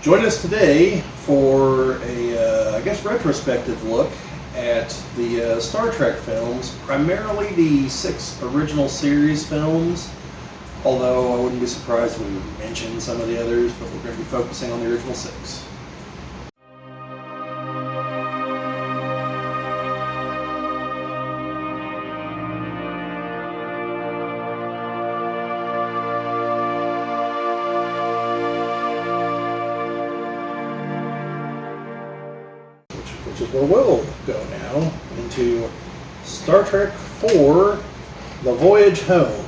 Join us today for a, I guess, retrospective look at the Star Trek films, primarily the 6 original series films, although I wouldn't be surprised if we would mention some of the others, but we're going to be focusing on the original 6. Which is where we'll go now, into Star Trek IV, The Voyage Home.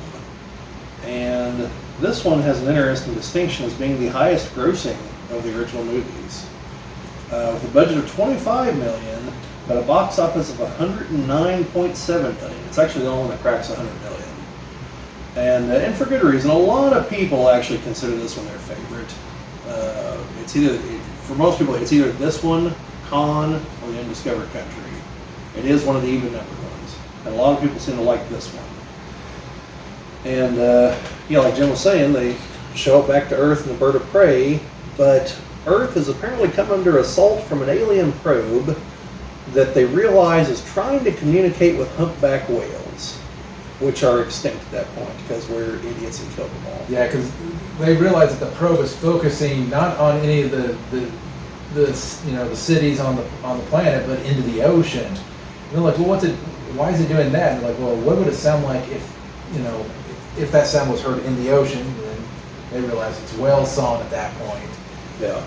And this one has an interesting distinction as being the highest grossing of the original movies. With a budget of $25 million, but a box office of $109.7 million. It's actually the only one that cracks $100 million. And for good reason. A lot of people actually consider this one their favorite. It's either, for most people, it's either this one, Khan, or the Undiscovered Country. It is one of the even numbered ones. And a lot of people seem to like this one. And, like Jim was saying, they show up back to Earth in the bird of prey, but Earth has apparently come under assault from an alien probe that they realize is trying to communicate with humpback whales, which are extinct at that point because we're idiots and killed them all. Yeah, because they realize that the probe is focusing not on any of the cities on the planet, but into the ocean. And they're like, well, why is it doing that? And they're like, well, what would it sound like if that sound was heard in the ocean? And then they realize it's whale song at that point. Yeah.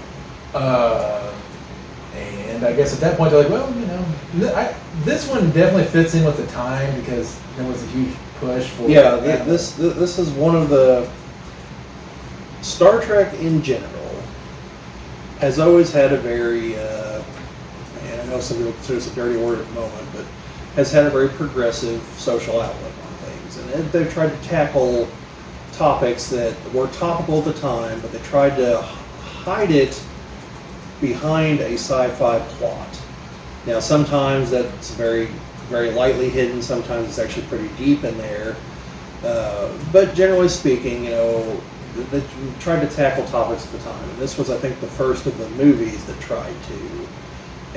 And I guess at that point they're like, well, this one definitely fits in with the time because there was a huge push for. Yeah, this is one of the Star Trek in general has always had a very, and I know some people consider this a dirty word at the moment, but has had a very progressive social outlook on things. And they've tried to tackle topics that were topical at the time, but they tried to hide it behind a sci-fi plot. Now, sometimes that's very, very lightly hidden. Sometimes it's actually pretty deep in there. But generally speaking, they tried to tackle topics at the time. And this was, I think, the first of the movies that tried to.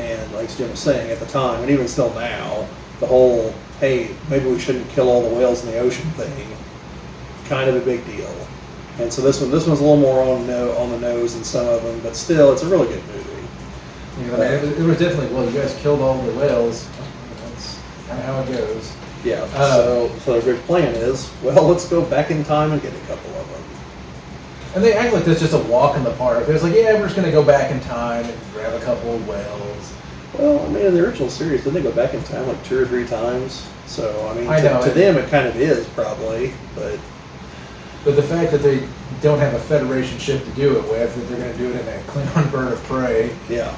And like Jim was saying, at the time, and even still now, the whole, hey, maybe we shouldn't kill all the whales in the ocean thing, kind of a big deal. And so this one's a little more on the nose than some of them, but still, it's a really good movie. It was definitely, well, you guys killed all the whales. That's kind of how it goes. Yeah, so their big plan is, well, let's go back in time and get a couple of them. And they act like that's just a walk in the park. It's like, yeah, we're just going to go back in time and grab a couple of whales. Well, I mean, in the original series, didn't they go back in time like 2 or 3 times? So, I mean, to them it kind of is, probably, but the fact that they don't have a Federation ship to do it with, that they're going to do it in a Klingon bird of prey. Yeah.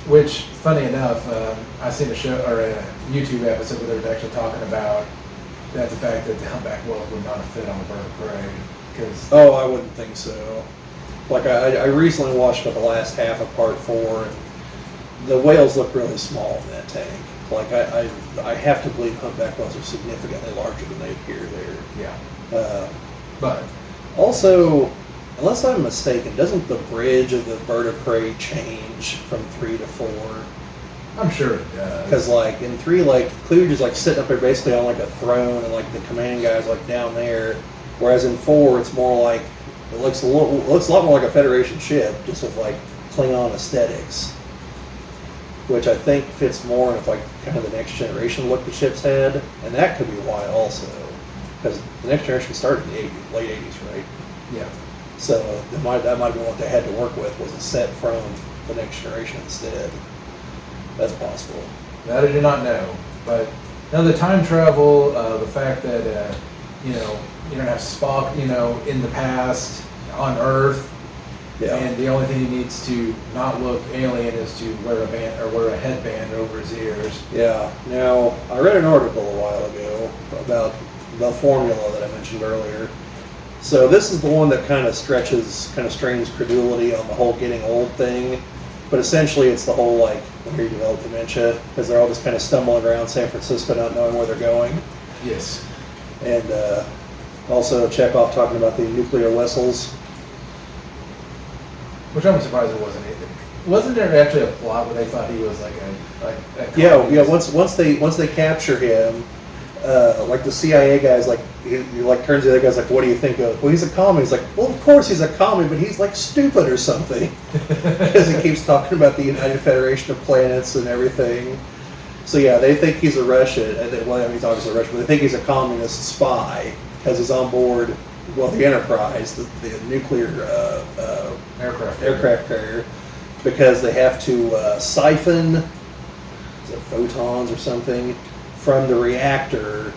Which, funny enough, I seen a show or a YouTube episode where they were actually talking about the fact that the humpback whales would not fit on a bird of prey. Oh, I wouldn't think so. Like, I recently watched the last half of Part 4, and the whales look really small in that tank. Like, I have to believe humpback whales are significantly larger than they appear there. Yeah. But also, unless I'm mistaken, doesn't the bridge of the bird of prey change from 3 to 4? I'm sure it does. Because, like, in 3, like, Kluge is, like, sitting up there basically on, like, a throne, and, like, the command guy's, like, down there. Whereas in 4, it's more like, it looks a lot more like a Federation ship, just with, like, Klingon aesthetics. Which I think fits more with, like, kind of the Next Generation look the ships had. And that could be why also. Because the Next Generation started in the 80s, late 80s, right? Yeah. So that might have been what they had to work with, was a set from the Next Generation instead. That's possible. That I do not know. But now the time travel, the fact that you don't have Spock, in the past on Earth, yeah. And the only thing he needs to not look alien is to wear a band or wear a headband over his ears. Yeah. Now I read an article a while ago about the formula that I mentioned earlier. So this is the one that kind of strains credulity on the whole getting old thing. But essentially it's the whole, like, when you develop dementia, because they're all just kind of stumbling around San Francisco not knowing where they're going. Yes. And uh, Also, Chekhov talking about the nuclear vessels. Which I'm surprised there wasn't anything. Wasn't there actually a plot where they thought he was like a Yeah. Once they capture him, like the CIA guy's like, he like turns to the other guy's like, what do you think of? Well, he's a commie. He's like, well, of course he's a commie, but he's like stupid or something because he keeps talking about the United Federation of Planets and everything. So yeah, they think he's a Russian. Well, I mean, he's obviously a Russian, but they think he's a communist spy because he's on board. Well, the Enterprise, the nuclear aircraft carrier, because they have to siphon, is it photons or something, from the reactor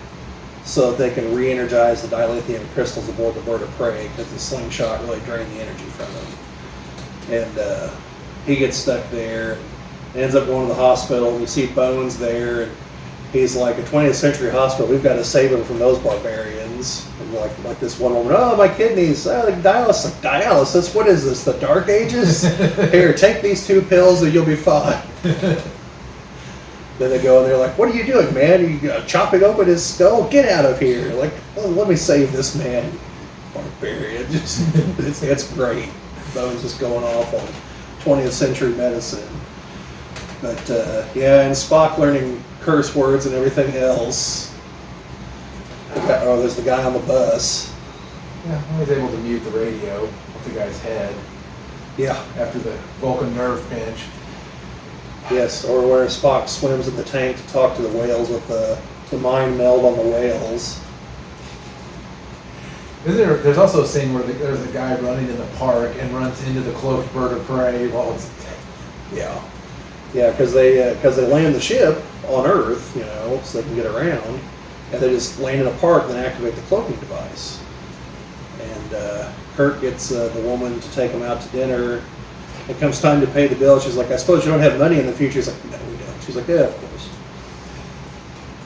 so that they can re-energize the dilithium crystals aboard the bird of prey, because the slingshot really drained the energy from them. And he gets stuck there, ends up going to the hospital, and you see Bones there, and he's like, a 20th century hospital, we've got to save him from those barbarians. And like this one woman, oh, my kidneys, like dialysis. Like, dialysis? What is this, the Dark Ages? Here, take these 2 pills and you'll be fine. Then they go and they're like, what are you doing, man? You chopping open his skull? Get out of here. Like, oh, let me save this man. Barbarian. It's great. Bones just going off on 20th century medicine. But, yeah, and Spock learning curse words and everything else. Oh, there's the guy on the bus. Yeah, he was able to mute the radio with the guy's head. Yeah. After the Vulcan nerve pinch. Yes, or where Spock swims in the tank to talk to the whales with the mind meld on the whales. There's also a scene where there's a guy running in the park and runs into the cloaked bird of prey while it's... Yeah. Yeah, because they land the ship on Earth, so they can get around, and they just land in a park and then activate the cloaking device. And Kirk gets the woman to take him out to dinner. It comes time to pay the bill. She's like, I suppose you don't have money in the future. He's like, no, we don't. She's like, yeah, of course.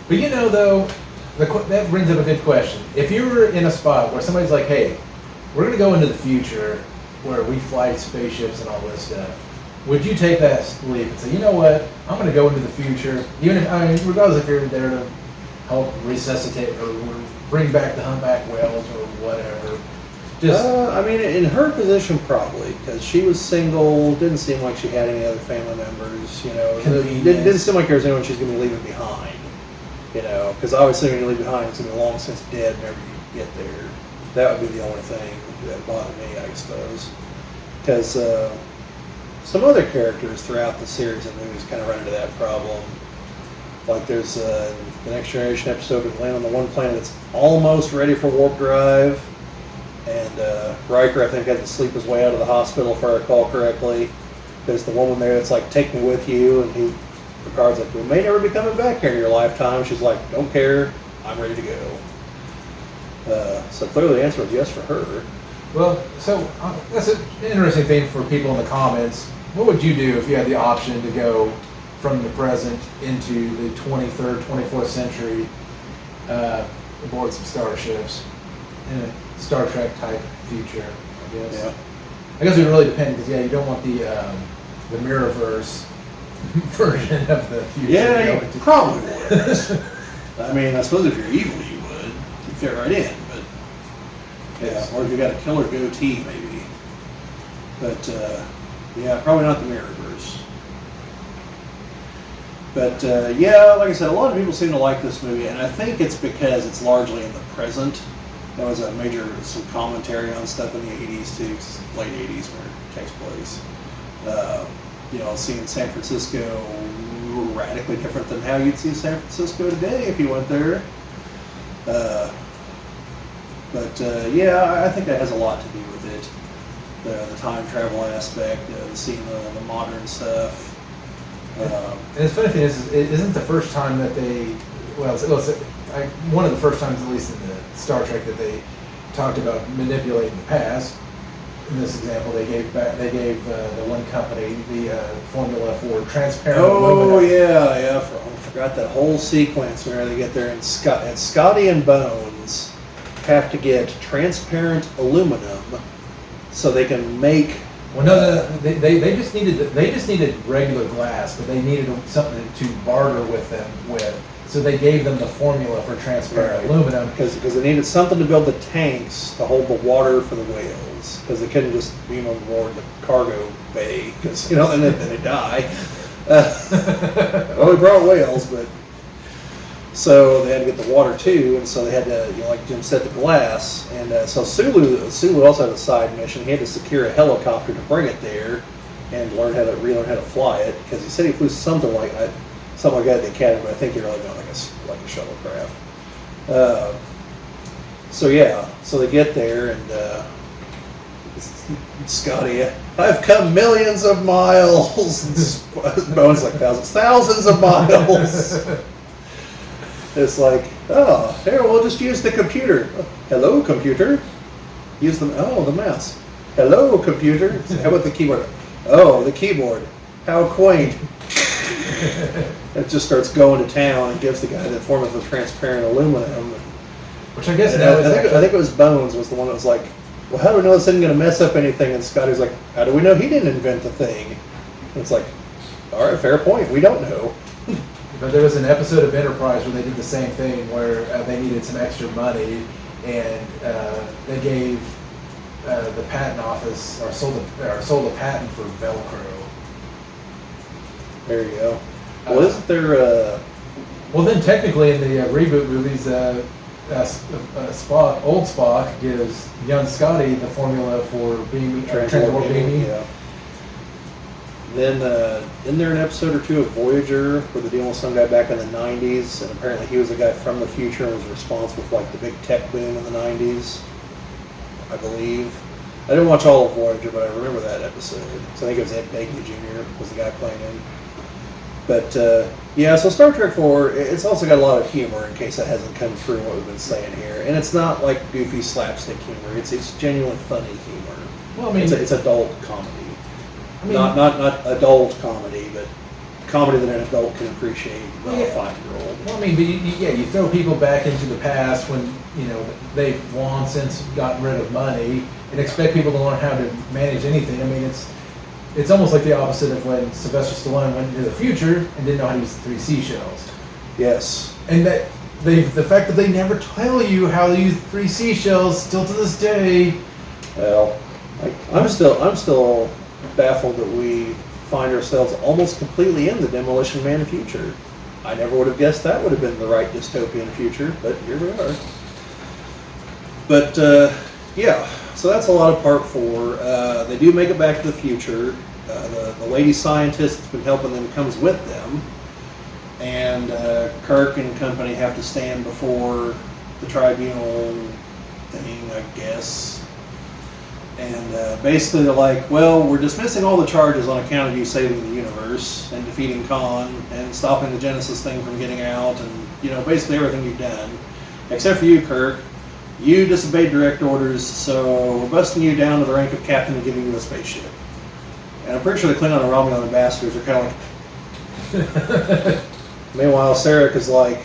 But though, that brings up a good question. If you were in a spot where somebody's like, hey, we're going to go into the future where we fly spaceships and all this stuff, would you take that leap and say, you know what, I'm going to go into the future, even if, regardless if you're there to help resuscitate or bring back the humpback whales or whatever? In her position, probably, because she was single, didn't seem like she had any other family members, didn't seem like there was anyone she's going to be leaving behind, because obviously when you leave behind, it's going to be long since dead whenever you get there. That would be the only thing that bothered me, I suppose. Because some other characters throughout the series and movies kind of run into that problem. Like there's the Next Generation episode where they land on the one planet that's almost ready for warp drive. And Riker, I think, had to sleep his way out of the hospital, if I recall correctly. There's the woman there that's like, take me with you. And Picard's like, we may never be coming back here in your lifetime. She's like, don't care. I'm ready to go. So clearly the answer was yes for her. Well, so that's an interesting thing for people in the comments. What would you do if you had the option to go from the present into the 23rd, 24th century aboard some starships in a Star Trek type future, I guess? Yeah. I guess it would really depend because, you don't want the Mirrorverse version of the future. Yeah, you probably would. I suppose if you're evil, you would. You'd fit right in, but... Yeah, or if you got a killer goatee, maybe. But, yeah, probably not the Mirrorverse. But, yeah, like I said, a lot of people seem to like this movie, and I think it's because it's largely in the present. There was some commentary on stuff in the 80s, too, late 80s where it takes place. Seeing San Francisco radically different than how you'd see San Francisco today if you went there. Yeah, I think that has a lot to do with it. The time travel aspect, seeing the modern stuff. And the funny thing is, it isn't the first time that they, one of the first times, at least in the Star Trek, that they talked about manipulating the past. In this example, they gave the one company the formula for transparent aluminum. Oh yeah, I forgot that whole sequence where they get there and Scotty and Bones have to get transparent aluminum so they can make. Well, no, they just needed regular glass, but they needed something to barter with them with. So they gave them the formula for transparent aluminum. Because they needed something to build the tanks to hold the water for the whales. Because they couldn't just beam them aboard the cargo bay, because, then they die. Well, we brought whales, but... So they had to get the water too, and so they had to, like Jim said, the glass. And so Sulu also had a side mission. He had to secure a helicopter to bring it there and relearn how to fly it. Because he said he flew something like that at the academy, but I think he really got like a shuttlecraft. So they get there, and Scotty, I've come millions of miles. Bones like thousands of miles. It's like, oh, here, we'll just use the computer. Hello, computer. Use the mouse. Hello, computer. How about the keyboard? Oh, the keyboard. How quaint. It just starts going to town and gives the guy the formula for transparent aluminum. Which I guess I think it was Bones was the one that was like, well, how do we know this isn't going to mess up anything? And Scotty's like, how do we know he didn't invent the thing? And it's like, all right, fair point. We don't know. But there was an episode of Enterprise where they did the same thing, where they needed some extra money, and they gave the patent office or sold a patent for Velcro. There you go. Well, isn't there? Well, then technically in the reboot movies, old Spock gives young Scotty the formula for transport beaming. Yeah. Then, isn't there an episode or two of Voyager where they're dealing with some guy back in the 90s, and apparently he was a guy from the future and was responsible for like the big tech boom in the 90s, I believe. I didn't watch all of Voyager, but I remember that episode. So I think it was Ed Begley Jr. was the guy playing him. But, so Star Trek 4, it's also got a lot of humor, in case that hasn't come through what we've been saying here. And it's not like goofy slapstick humor. It's genuine funny humor. Well, I mean, it's adult comedy. Not adult comedy, but comedy that an adult can appreciate, not a 5-year-old. Well, I mean, but you throw people back into the past when, they've long since gotten rid of money and expect people to learn how to manage anything. I mean, it's almost like the opposite of when Sylvester Stallone went into the future and didn't know how to use 3 seashells. Yes. And that the fact that they never tell you how to use 3 seashells still to this day. Well, I'm still baffled that we find ourselves almost completely in the Demolition Man future. I never would have guessed that would have been the right dystopian future, but here we are. But so that's a lot of part 4. They do make it back to the future. The lady scientist that's been helping them comes with them, and Kirk and company have to stand before the tribunal thing, I guess. And basically they're like, well, we're dismissing all the charges on account of you saving the universe and defeating Khan and stopping the Genesis thing from getting out, and basically everything you've done, except for you, Kirk. You disobeyed direct orders, so we're busting you down to the rank of captain and giving you a spaceship. And I'm pretty sure the Klingon and Romulan ambassadors are kind of like... Meanwhile, Sarek is like,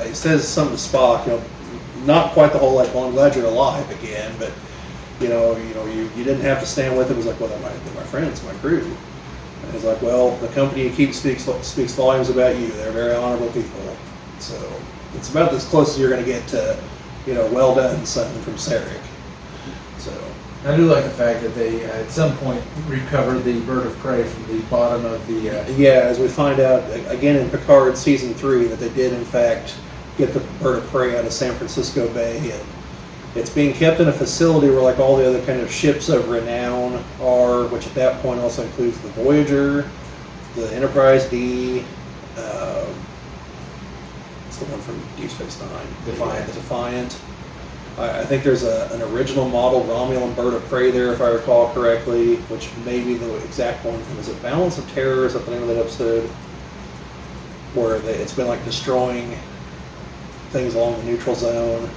he says something to Spock, not quite the whole, like, well, I'm glad you're alive again, but, you didn't have to stand with him. He's like, well, they're my friends, my crew. And he's like, well, the company you keep speaks volumes about you. They're very honorable people. So it's about as close as you're going to get to, well done, son, from Sarek. So I do like the fact that they, at some point, recovered the bird of prey from the bottom of the... as we find out, again in Picard Season 3, that they did, in fact, get the bird of prey out of San Francisco Bay, and it's being kept in a facility where, like, all the other kind of ships of renown are, which at that point also includes the Voyager, the Enterprise D, it's the one from Deep Space Nine, Defiant. The Defiant. I think there's an original model Romulan bird of prey there, if I recall correctly, which may be the exact one from, is it Balance of Terror? Is that the name of that episode? Where it's been, like, destroying things along the neutral zone,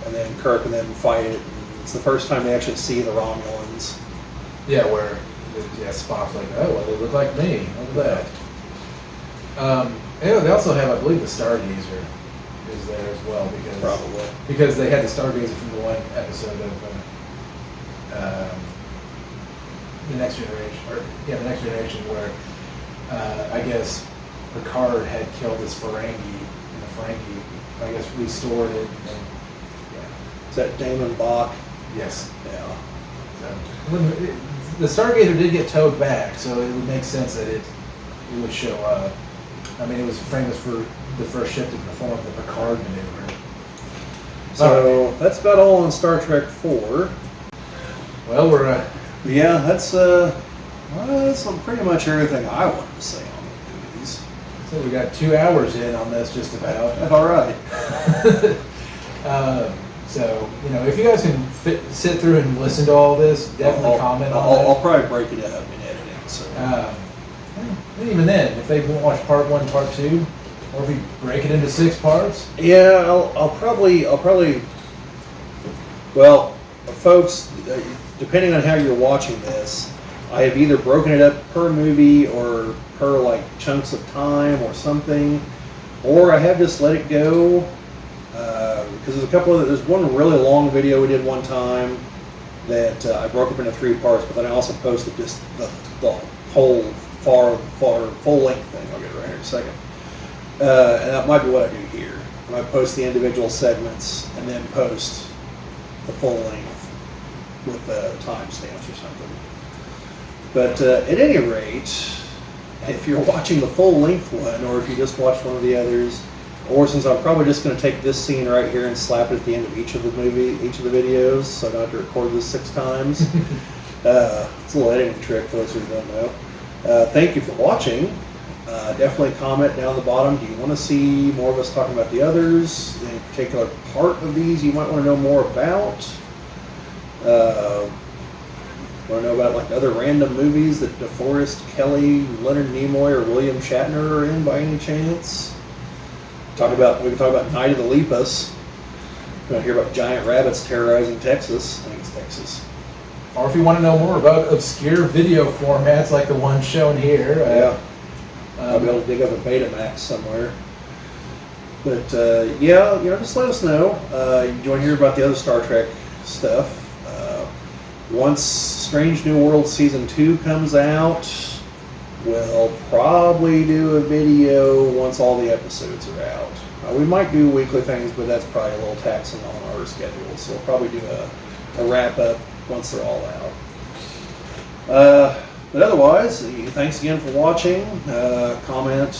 and then Kirk and them fight it. And it's the first time they actually see the Romulans. Yeah, where Spock's like, oh, well, they look like me. Look at that. They also have, I believe, the Stargazer is there as well, because they had the Stargazer from the one episode of the Next Generation, where I guess Picard had killed this Ferengi in the Frankie, I guess, restored it. And, Is that Damon Bach? yeah. Yes. Yeah. The Stargazer did get towed back, so it would make sense that it would show up. I mean, it was famous for the first ship to perform the Picard maneuver. So that's about all on Star Trek 4. Well, we're Yeah, that's pretty much everything I wanted to say on the movies. so we got 2 hours in on this, just about. That's all right. So if you guys can sit through and listen to all this, definitely comment on it. I'll probably break it up in editing. So. And even then, if they watch part 1, part 2, or if we break it into 6 parts. Yeah, I'll probably. Well, folks, depending on how you're watching this, I have either broken it up per movie or per like chunks of time or something, or I have just let it go. Because there's one really long video we did one time that I broke up into 3 parts, but then I also posted just the whole full length thing. I'll get it right here in a second. And that might be what I do here. I post the individual segments and then post the full length with the timestamps or something. But at any rate, if you're watching the full length one, or if you just watched one of the others, or since I'm probably just going to take this scene right here and slap it at the end of each of the videos, so I don't have to record this 6 times. It's a little editing trick for those who don't know. Thank you for watching. Definitely comment down the bottom. Do you want to see more of us talking about the others? Any particular part of these you might want to know more about? Want to know about like other random movies that DeForest, Kelly, Leonard Nimoy, or William Shatner are in by any chance? We can talk about Night of the Lepus. You want to hear about giant rabbits terrorizing Texas? I think it's Texas. Or if you want to know more about obscure video formats like the one shown here. Yeah. I'll be able to dig up a Betamax somewhere. But yeah, just let us know. You want to hear about the other Star Trek stuff. Once Strange New World Season 2 comes out, we'll probably do a video once all the episodes are out. We might do weekly things, but that's probably a little taxing on our schedule. So we'll probably do a wrap-up once they're all out. But otherwise, thanks again for watching. Comment.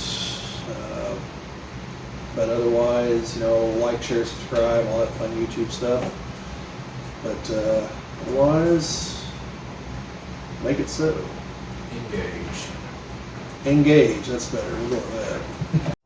But otherwise, like, share, subscribe, all that fun YouTube stuff. But otherwise, make it so. Engage. Engage. That's better. We'll go with that.